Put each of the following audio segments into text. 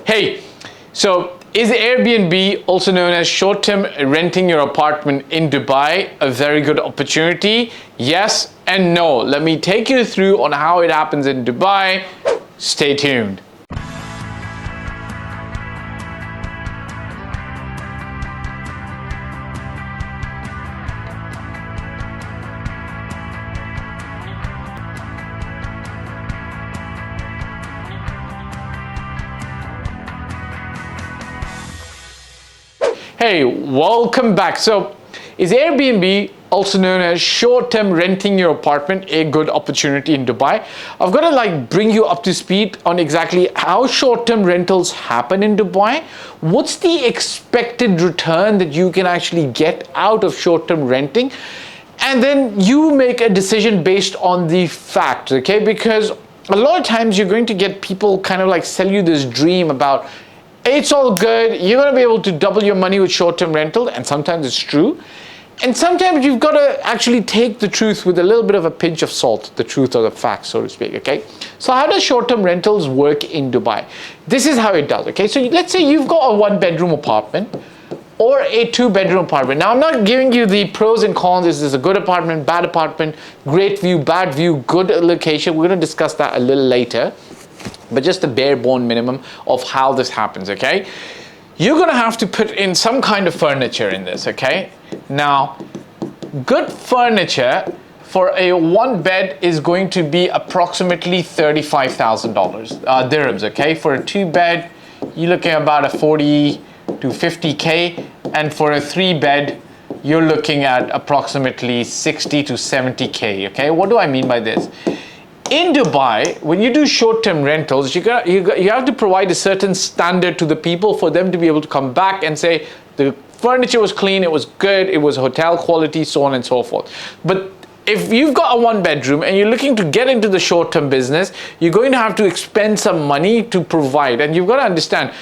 Hey, so is Airbnb, also known as short-term renting your apartment in Dubai, a very good opportunity? Yes and no. Let me take you through on how it happens in Dubai. Stay tuned. Hey, welcome back. So, is Airbnb, also known as short-term renting your apartment, a good opportunity in Dubai? I've got to bring you up to speed on exactly how short-term rentals happen in Dubai. What's the expected return that you can actually get out of short-term renting? And then you make a decision based on the facts, okay? Because a lot of times you're going to get people kind of sell you this dream about it's all good, you're going to be able to double your money with short-term rental, and sometimes it's true. And sometimes you've got to actually take the truth with a little bit of a pinch of salt, the truth or the facts, so to speak, okay? So how does short-term rentals work in Dubai? This is how it does, okay? So let's say you've got a one-bedroom apartment or a two-bedroom apartment. Now, I'm not giving you the pros and cons. Is this a good apartment, bad apartment, great view, bad view, good location? We're going to discuss that a little later. But just the bare bone minimum of how this happens, okay? You're gonna have to put in some kind of furniture in this, okay? Now, good furniture for a one bed is going to be approximately $35,000 dirhams, okay? For a two bed, you're looking at about a 40 to 50K, and for a three bed, you're looking at approximately 60 to 70K, okay? What do I mean by this? In Dubai, when you do short-term rentals, you have to provide a certain standard to the people for them to be able to come back and say the furniture was clean, it was good, it was hotel quality, so on and so forth. But if you've got a one bedroom and you're looking to get into the short-term business, you're going to have to expend some money to provide. And you've got to understand,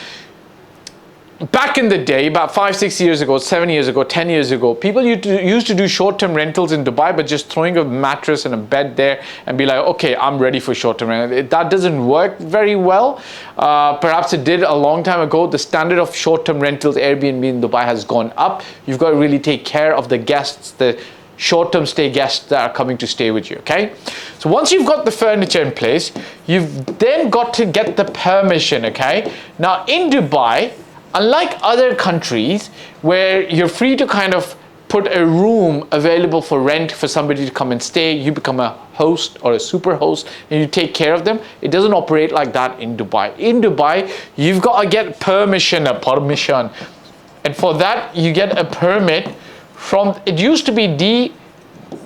back in the day, about 5-6 years ago, 7 years ago, 10 years ago, people used to do short-term rentals in Dubai, but just throwing a mattress and a bed there and be like, okay, I'm ready for short-term rental. That doesn't work very well. Perhaps it did a long time ago. The standard of short-term rentals, Airbnb in Dubai, has gone up. You've got to really take care of the guests, the short-term stay guests that are coming to stay with you, okay? So once you've got the furniture in place, you've then got to get the permission, okay? Now in Dubai, unlike other countries where you're free to kind of put a room available for rent for somebody to come and stay, you become a host or a super host and you take care of them, it doesn't operate like that in Dubai. In Dubai, you've got to get permission. And for that, you get a permit from, it used to be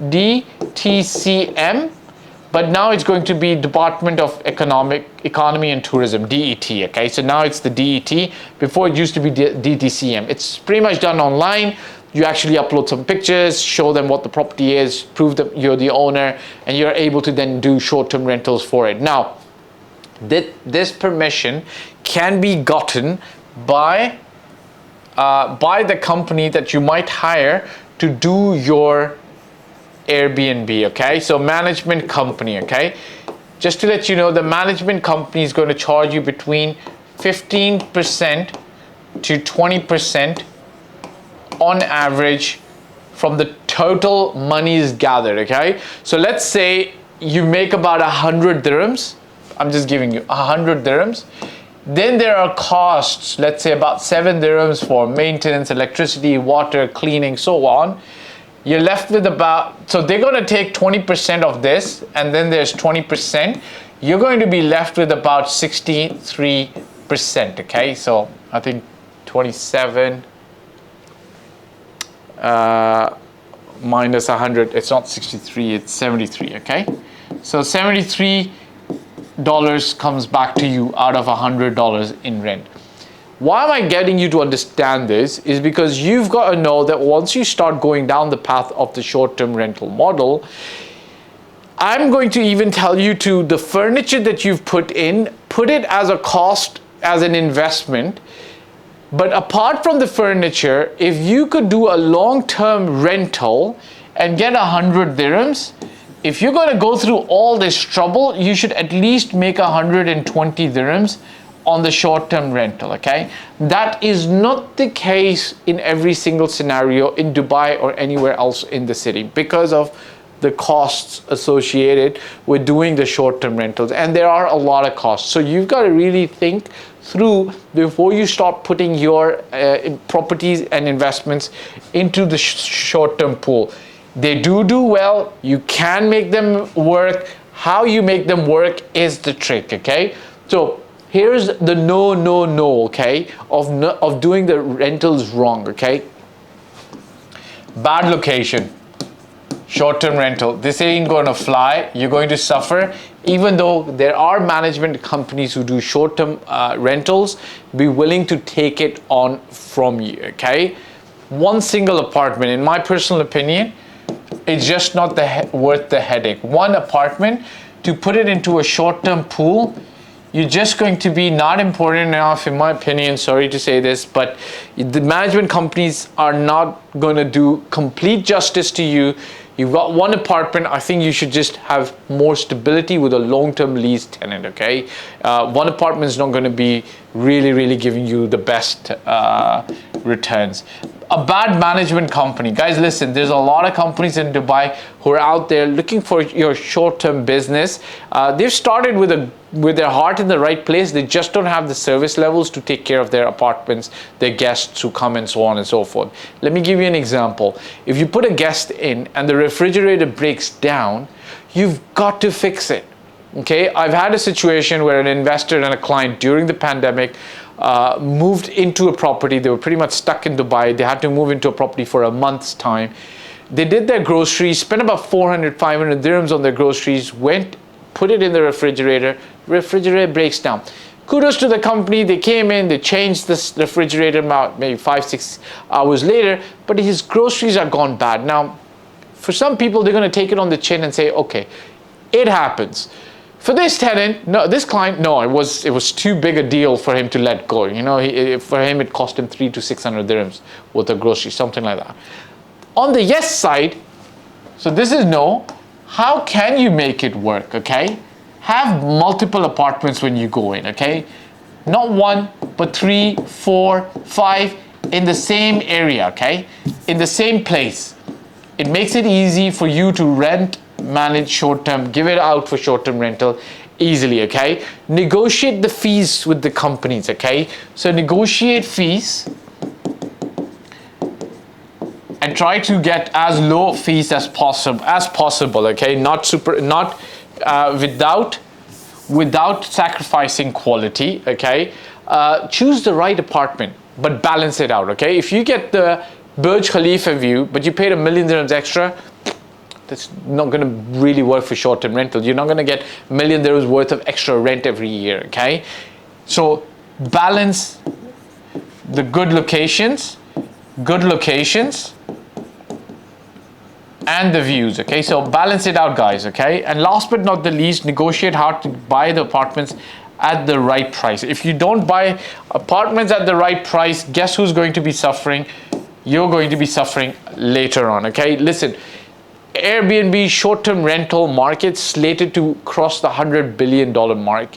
DTCM, but now it's going to be Department of Economy and Tourism, DET, okay? So now it's the DET. Before it used to be DTCM. It's pretty much done online. You actually upload some pictures, show them what the property is, prove that you're the owner, and you're able to then do short-term rentals for it. Now, this permission can be gotten by the company that you might hire to do your Airbnb, okay? So management company, okay? Just to let you know, the management company is going to charge you between 15% to 20% on average from the total monies gathered, okay? So let's say you make about 100 dirhams. I'm just giving you 100 dirhams. Then there are costs, let's say about 7 dirhams for maintenance, electricity, water, cleaning, so on. You're left with about, so they're going to take 20% of this, and then there's 20%. You're going to be left with about 63%, okay? So I think 27 minus 100, it's not 63, it's 73, okay? So $73 comes back to you out of $100 in rent. Why am I getting you to understand this is because you've got to know that once you start going down the path of the short-term rental model, I'm going to even tell you to the furniture that you've put in, put it as a cost, as an investment. But apart from the furniture, if you could do a long-term rental and get 100 dirhams, if you're going to go through all this trouble, you should at least make 120 dirhams on the short-term rental, okay? That is not the case in every single scenario in Dubai or anywhere else in the city because of the costs associated with doing the short-term rentals, and there are a lot of costs. So you've got to really think through before you start putting your properties and investments into the short-term pool. They do well. You can make them work. How you make them work is the trick, okay? So here's the no, okay, of doing the rentals wrong, okay? Bad location. Short-term rental, this ain't gonna fly. You're going to suffer. Even though there are management companies who do short-term rentals, be willing to take it on from you, okay? One single apartment, in my personal opinion, it's just not worth the headache. One apartment, to put it into a short-term pool, you're just going to be not important enough, in my opinion, sorry to say this, but the management companies are not going to do complete justice to you. You've got one apartment, I think you should just have more stability with a long-term lease tenant, okay? One apartment is not going to be really giving you the best returns. A bad management company. Guys, listen, there's a lot of companies in Dubai who are out there looking for your short-term business. They've started with their heart in the right place. They just don't have the service levels to take care of their apartments, their guests who come and so on and so forth. Let me give you an example. If you put a guest in and the refrigerator breaks down, you've got to fix it. Okay, I've had a situation where an investor and a client during the pandemic moved into a property. They were pretty much stuck in Dubai. They had to move into a property for a month's time. They did their groceries, spent about 400, 500 dirhams on their groceries, put it in the refrigerator breaks down. Kudos to the company. They came in, they changed this refrigerator about maybe 5-6 hours later, but his groceries are gone bad. Now, for some people, they're going to take it on the chin and say, okay, it happens. For this tenant, no, this client, no, it was too big a deal for him to let go. You know, for him, it cost him 300 to 600 dirhams worth of groceries, something like that. On the yes side, so this is no. How can you make it work? Okay, have multiple apartments when you go in. Okay, not one, but 3, 4, 5 in the same area. Okay, in the same place. It makes it easy for you to rent, manage short-term, give it out for short-term rental easily, okay? Negotiate the fees with the companies, okay? So negotiate fees and try to get as low fees as possible, okay? Without sacrificing quality, okay? Choose the right apartment, but balance it out, okay? If you get the Burj Khalifa view, but you paid $1 million dirhams extra, that's not going to really work for short-term rental. You're not going to get $1 million worth of extra rent every year, okay? So balance the good locations, and the views, okay? So balance it out, guys, okay? And last but not the least, negotiate how to buy the apartments at the right price. If you don't buy apartments at the right price, guess who's going to be suffering? You're going to be suffering later on, okay? Listen, Airbnb short-term rental market slated to cross the $100 billion mark,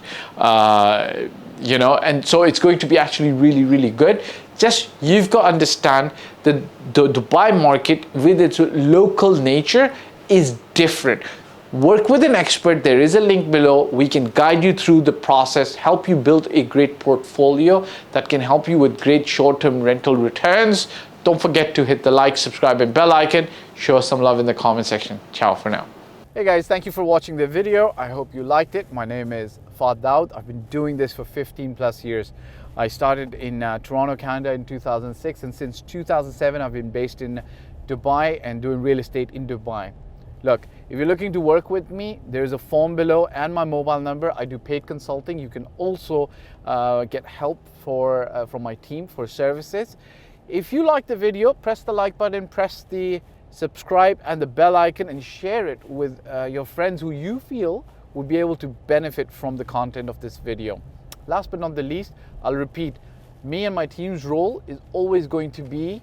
you know, and so it's going to be actually really good. Just, you've got to understand that the Dubai market with its local nature is different. Work with an expert. There is a link below. We can guide you through the process, help you build a great portfolio that can help you with great short-term rental returns. Don't forget to hit the like, subscribe, and bell icon. Show us some love in the comment section. Ciao for now. Hey guys, thank you for watching the video. I hope you liked it. My name is Fahd Dawood. I've been doing this for 15 plus years. I started in Toronto, Canada in 2006, and since 2007 I've been based in Dubai and doing real estate in Dubai. Look, if you're looking to work with me, there's a form below and my mobile number. I do paid consulting. You can also get help from my team for services. If you like the video, press the like button, press the subscribe and the bell icon, and share it with your friends who you feel would be able to benefit from the content of this video. Last but not the least, I'll repeat, me and my team's role is always going to be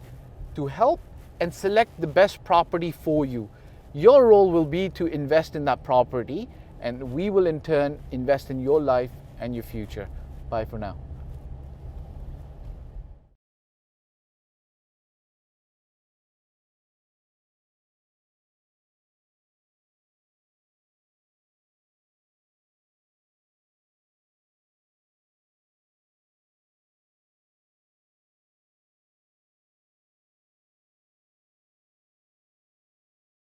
to help and select the best property for you. Your role will be to invest in that property, and we will in turn invest in your life and your future. Bye for now.